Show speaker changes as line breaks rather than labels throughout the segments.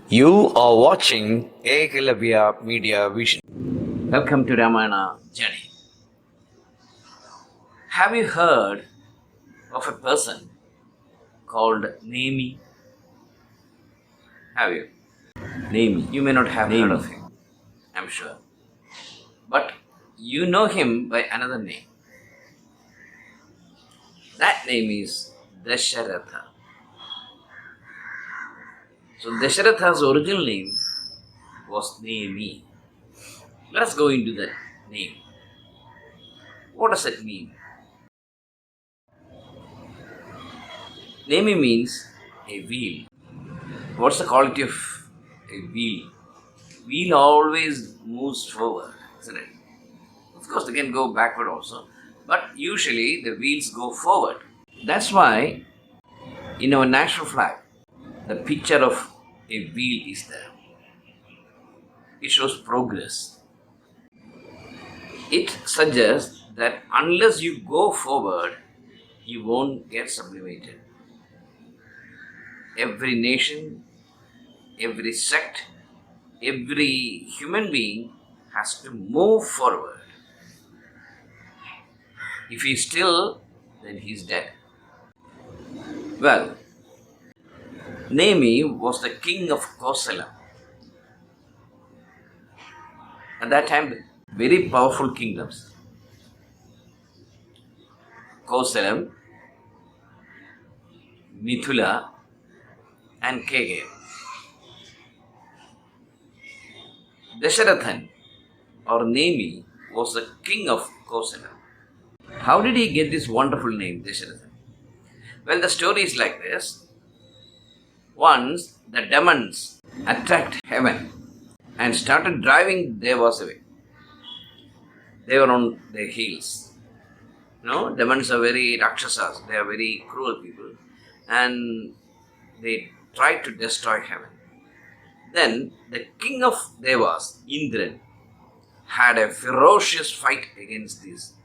You are watching EKALAVYA Media Vision. Welcome to Ramayana Journey. Have you heard of a person called Nemi? Have you?
Nemi.
You may not have heard of him, I'm sure. But you know him by another name. That name is Dhasharatha. So Dhasharatha's original name was Nemi. Let's go into that name. What does it mean? Nemi means a wheel. What's the quality of a wheel? Wheel always moves forward, isn't it? Of course, they can go backward also, but usually the wheels go forward. That's why in our national flag, the picture of a wheel is there. It shows progress. It suggests that unless you go forward, you won't get sublimated. Every nation, every sect, every human being has to move forward. If he's still, then he's dead. Well, Nemi was the king of Kosala. At that time, very powerful kingdoms. Kosalam, Mithula, and Kege. Dasharathan or Nemi was the king of Kosala. How did he get this wonderful name, Dasharathan? Well, the story is like this. Once the demons attacked heaven and started driving Devas away. They were on their heels. Demons are very Rakshasas, they are very cruel people, and they tried to destroy heaven. Then the king of Devas, Indran, had a ferocious fight against these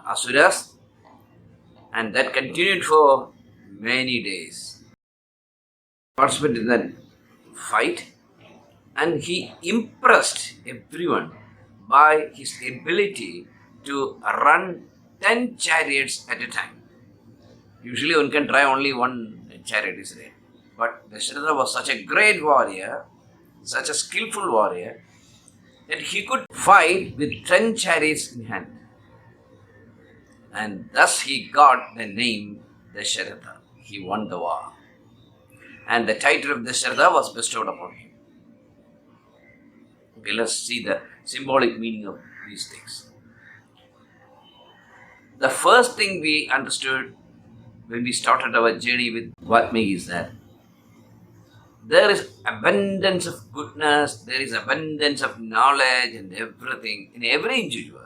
Asuras, and that continued for many days. Participated in that fight, and he impressed everyone by his ability to run 10 chariots at a time. Usually one can try only one chariot, isn't it? But Dasharatha was such a great warrior, such a skillful warrior, that he could fight with 10 chariots in hand. And thus he got the name Dhasharatha. He won the war. And the title of Dhasharatha was bestowed upon him. Okay, let's see the symbolic meaning of these things. The first thing we understood when we started our journey with Valmiki is that there is abundance of goodness, there is abundance of knowledge and everything in every individual.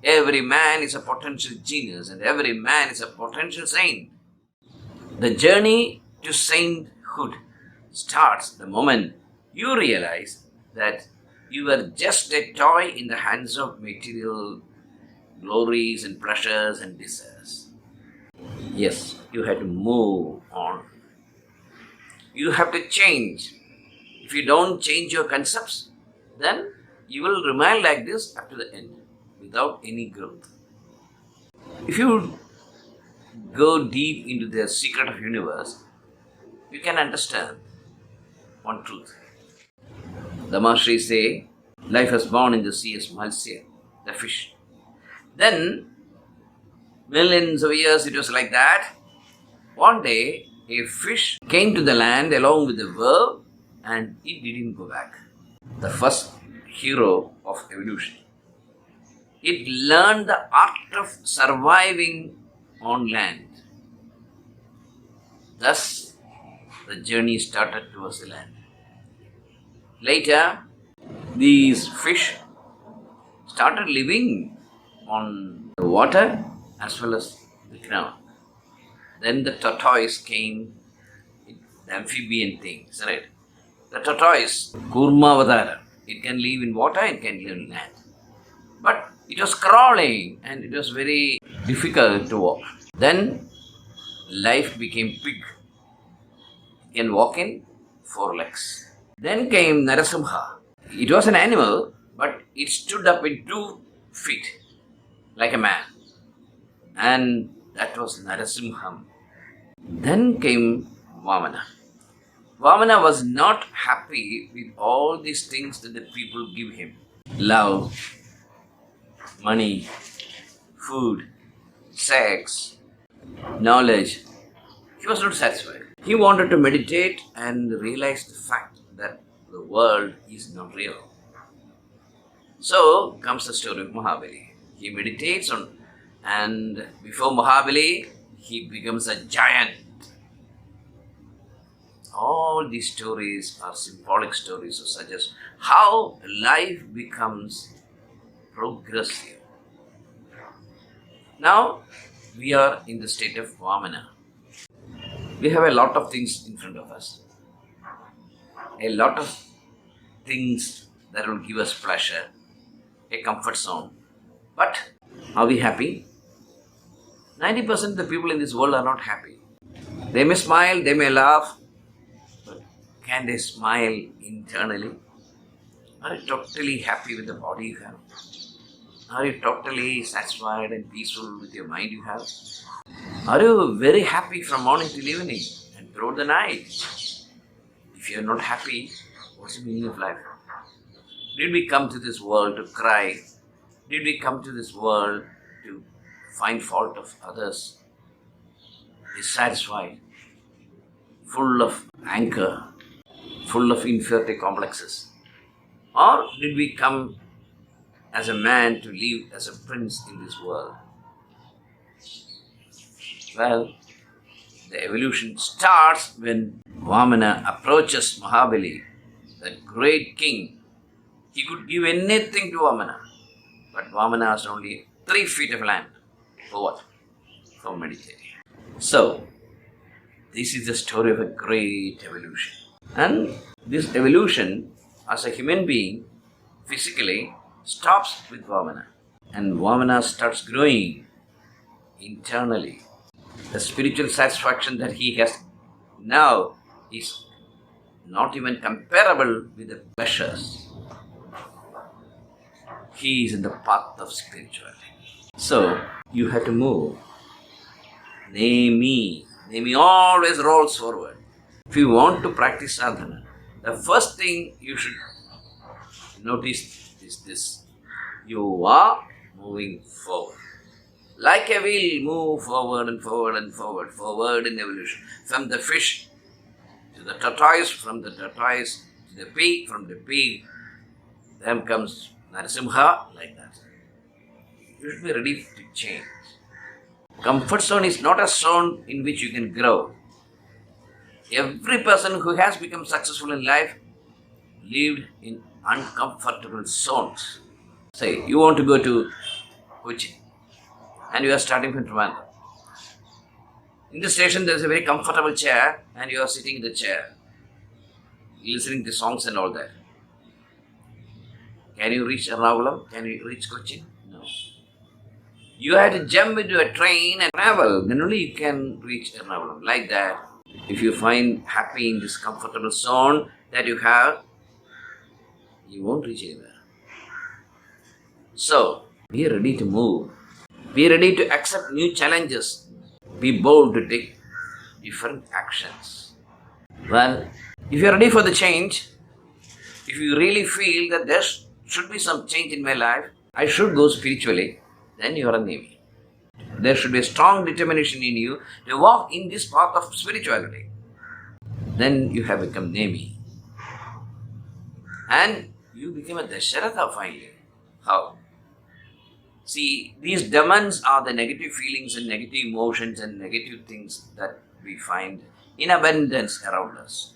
Every man is a potential genius and every man is a potential saint. The journey to sainthood starts the moment you realize that you are just a toy in the hands of material glories and pleasures and desires. Yes, you have to move on. You have to change. If you don't change your concepts, then you will remain like this up to the end without any growth. If you go deep into the secret of universe, you can understand one truth. The Mahārishis say, life was born in the sea as Matsya, the fish. Then, millions of years it was like that. One day, a fish came to the land along with the verb and it didn't go back. The first hero of evolution. It learned the art of surviving on land. Thus, the journey started towards the land. Later, these fish started living on the water as well as the ground. Then the tortoise came, the amphibian thing, isn't it? The tortoise, Kurmavadara, it can live in water, it can live in land. But it was crawling and it was very difficult to walk. Then life became pig. can walk in 4 legs. Then came Narasimha. It was an animal, but it stood up in 2 feet, like a man. And that was Narasimham. Then came Vamana. Vamana was not happy with all these things that the people give him. Love, money, food, sex, knowledge. He was not satisfied. He wanted to meditate and realize the fact that the world is not real. So comes the story of Mahabali. He meditates on, and before Mahabali, he becomes a giant. All these stories are symbolic stories to suggest how life becomes progressive. Now, we are in the state of Vamana. We have a lot of things in front of us. A lot of things that will give us pleasure, a comfort zone. But are we happy? 90% of the people in this world are not happy. They may smile, they may laugh, but can they smile internally? Are you totally happy with the body you have? Are you totally satisfied and peaceful with your mind you have? Are you very happy from morning till evening and throughout the night? If you are not happy, what's the meaning of life? Did we come to this world to cry? Did we come to this world to find fault of others? Dissatisfied, full of anger, full of inferiority complexes? Or did we come as a man to live as a prince in this world? Well, the evolution starts when Vamana approaches Mahabali, the great king. He could give anything to Vamana, but Vamana has only 3 feet of land. For what? For meditating. So, this is the story of a great evolution. And this evolution, as a human being, physically, stops with Vamana. And Vamana starts growing internally. The spiritual satisfaction that he has now is not even comparable with the pleasures. He is in the path of spirituality. So, you have to move. Nemi always rolls forward. If you want to practice sadhana, the first thing you should notice is this. You are moving forward. Like a wheel, move forward and forward and forward, forward in evolution. From the fish to the tortoise, from the tortoise to the pig, from the pig, then comes Narasimha, like that. You should be ready to change. Comfort zone is not a zone in which you can grow. Every person who has become successful in life lived in uncomfortable zones. Say, you want to go to Kochi and you are starting from Trivandrum. In the station there is a very comfortable chair and you are sitting in the chair, listening to songs and all that. Can you reach Ernakulam? Can you reach Kochi? No. You have to jump into a train and travel, then only you can reach Ernakulam. Like that, if you find happy in this comfortable zone that you have, you won't reach anywhere. So, be ready to move. Be ready to accept new challenges. Be bold to take different actions. Well, if you are ready for the change, if you really feel that there should be some change in my life, I should go spiritually, then you are a Nemi. There should be a strong determination in you to walk in this path of spirituality. Then you have become Nemi. And you become a Dhasharatha finally. How? See, these demons are the negative feelings and negative emotions and negative things that we find in abundance around us.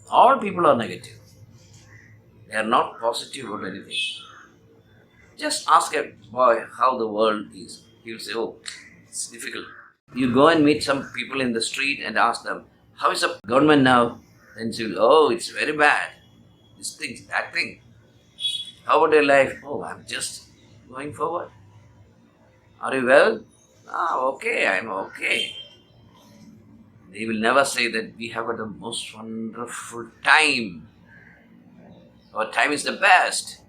All people are negative. They are not positive about anything. Just ask a boy how the world is. He will say, oh, it's difficult. You go and meet some people in the street and ask them, how is the government now? Then she will, oh, it's very bad. This thing, that thing. How about your life? Oh, I'm just going forward. Are you well? Ah, okay, I'm okay. They will never say that we have got the most wonderful time. Our time is the best.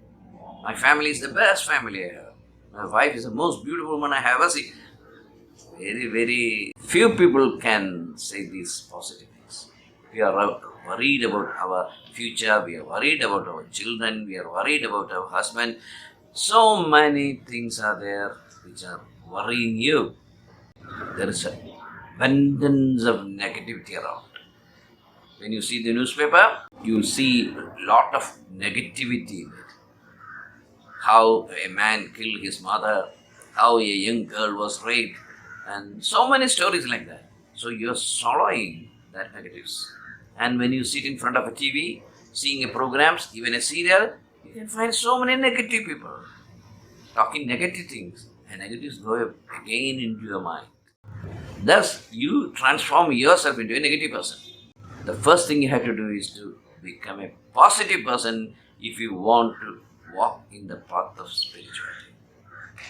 My family is the best family I have. My wife is the most beautiful woman I have ever seen. Very, very few people can say these positive things. We are worried about our future, we are worried about our children, we are worried about our husband. So many things are there which are worrying you. There is an abundance of negativity around. When you see the newspaper, you will see a lot of negativity in it. How a man killed his mother, how a young girl was raped, and so many stories like that. So you are swallowing that negatives. And when you sit in front of a TV, seeing a programs, even a serial, you can find so many negative people talking negative things, and negatives go again into your mind. Thus, you transform yourself into a negative person. The first thing you have to do is to become a positive person if you want to walk in the path of spirituality.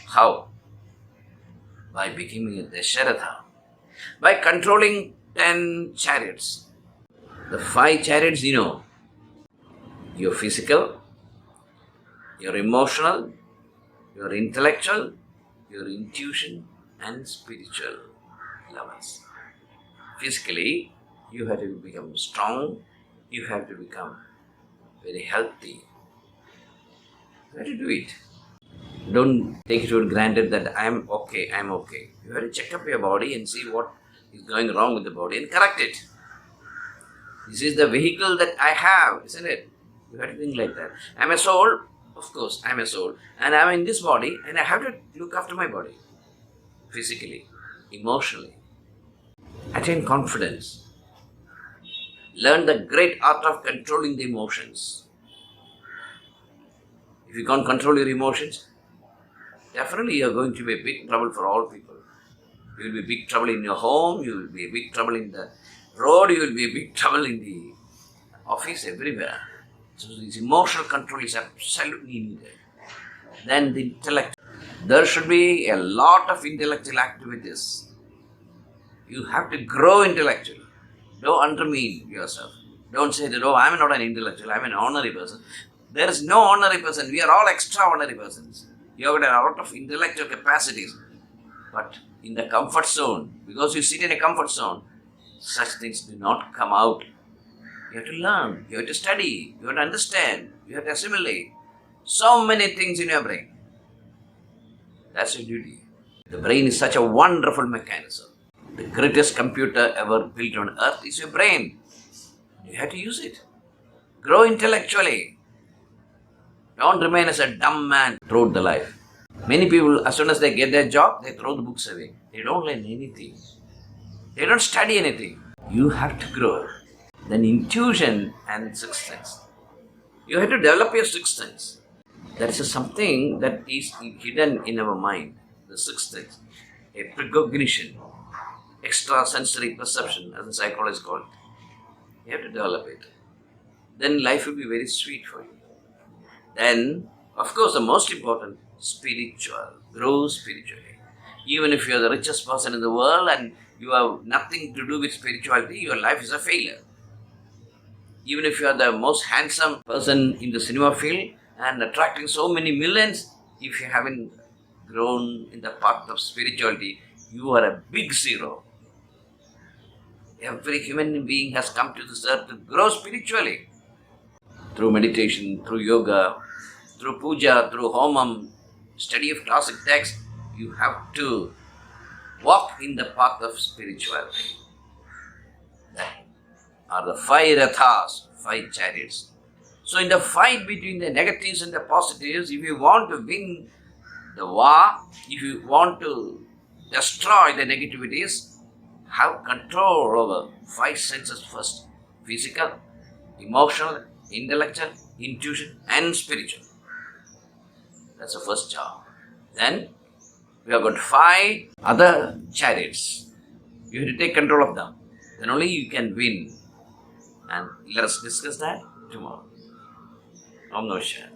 How? By becoming a Dhasharatha. By controlling 10 chariots. The 5 chariots, your physical, your emotional, your intellectual, your intuition, and spiritual levels. Physically, you have to become strong, you have to become very healthy. You have to do it. Don't take it for granted that I'm okay. You have to check up your body and see what is going wrong with the body and correct it. This is the vehicle that I have, isn't it? You have to think like that. I'm a soul, of course, I'm a soul, and I'm in this body, and I have to look after my body. Physically, emotionally. Attain confidence. Learn the great art of controlling the emotions. If you can't control your emotions, definitely you are going to be a big trouble for all people. You will be big trouble in your home, you will be a big trouble in the road, you will be a big trouble in the office, everywhere. So this emotional control is absolutely needed. Then the intellect. There should be a lot of intellectual activities. You have to grow intellectually. Don't undermine yourself. Don't say that, oh, I'm not an intellectual, I'm an ordinary person. There is no ordinary person. We are all extraordinary persons. You have got a lot of intellectual capacities. But in the comfort zone, because you sit in a comfort zone, such things do not come out. You have to learn, you have to study, you have to understand, you have to assimilate. So many things in your brain. That's your duty. The brain is such a wonderful mechanism. The greatest computer ever built on earth is your brain. You have to use it. Grow intellectually. Don't remain as a dumb man throughout the life. Many people, as soon as they get their job, they throw the books away. They don't learn anything. They don't study anything. You have to grow. Then intuition and sixth sense. You have to develop your sixth sense. There is something that is hidden in our mind. The sixth sense. A precognition. Extrasensory perception, as the psychologists call it. You have to develop it. Then life will be very sweet for you. Then, of course, the most important, spiritual. Grow spiritually. Even if you are the richest person in the world and you have nothing to do with spirituality, your life is a failure. Even if you are the most handsome person in the cinema field and attracting so many millions, if you haven't grown in the path of spirituality, you are a big zero. Every human being has come to this earth to grow spiritually. Through meditation, through yoga, through puja, through homam, study of classic texts, you have to walk in the path of spirituality. That are the 5 rathas, 5 chariots. So in the fight between the negatives and the positives, if you want to win the war, if you want to destroy the negativities, have control over 5 senses first. Physical, emotional, intellectual, intuition, and spiritual. That's the first job. Then we have got 5 other chariots. You have to take control of them. Then only you can win. And let us discuss that tomorrow. Om Namah Shivaya.